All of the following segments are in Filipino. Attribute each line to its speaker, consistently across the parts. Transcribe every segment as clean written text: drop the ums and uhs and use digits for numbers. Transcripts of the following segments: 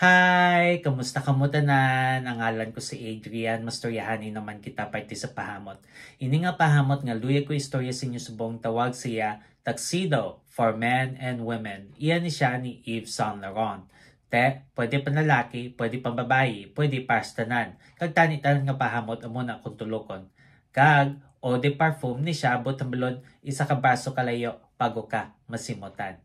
Speaker 1: Hi! Kamusta ka mo tanan? Ang ngalan ko si Adrian. Mastoryahanin naman kita parte sa pahamot. Ini nga pahamot nga luya ko istorya sa inyo subong tawag siya Tuxedo for Men and Women. Iyan ni siya ni Yves Saint Laurent. Pwede pa lalaki, pwede pa babayi, pwede pastanan. Kag tani-tanan nga pahamot amo na kung tulokon. Kag o de parfum ni siya butambalon isa ka baso kalayo bago ka masimutan.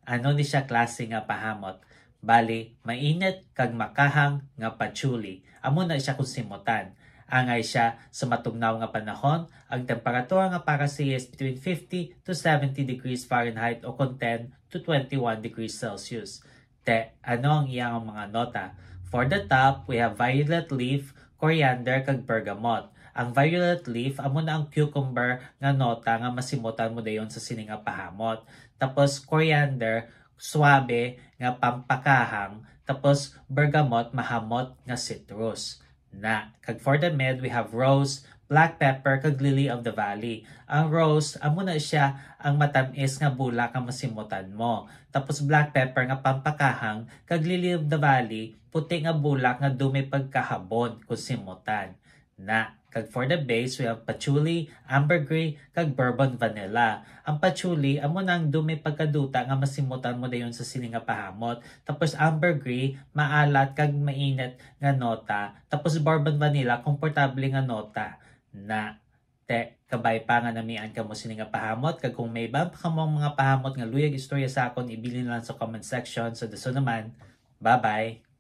Speaker 1: Ano ni siya klase nga pahamot? Bali, mainit kag makahang nga patchouli. Amo na siya kung simutan. Angay siya sa matugnaw nga panahon, ang temperatura nga para siya is between 50 to 70 degrees Fahrenheit o kung 10 to 21 degrees Celsius. Ano ang iyang mga nota? For the top, we have violet leaf, coriander kag bergamot. Ang violet leaf, amo na ang cucumber nga nota nga masimutan mo dayon sa sining nga pahamot. Tapos coriander, suabe nga pampakahang, tapos bergamot mahamot nga citrus. Kag for the mid, we have rose, black pepper kag lily of the valley. Ang rose, amo na siya ang matamis nga bulak nga masimutan mo. Tapos black pepper nga pampakahang kag lily of the valley, puti nga bulak nga dumi pagkahabon kung simutan. Kag for the base, we have patchouli, ambergris, kag bourbon vanilla. Ang patchouli, amo nang dumi pagkaduta nga masimutan mo dayon sa sining nga pahamot. Tapos ambergris, maalat kag mainit nga nota. Tapos bourbon vanilla, komportable nga nota. Kabay pa nga namian ka mo sining nga pahamot. Kag kung may iba pa mga pahamot nga luyag istorya sa akon, ibili lang sa comment section. So daso naman, bye-bye!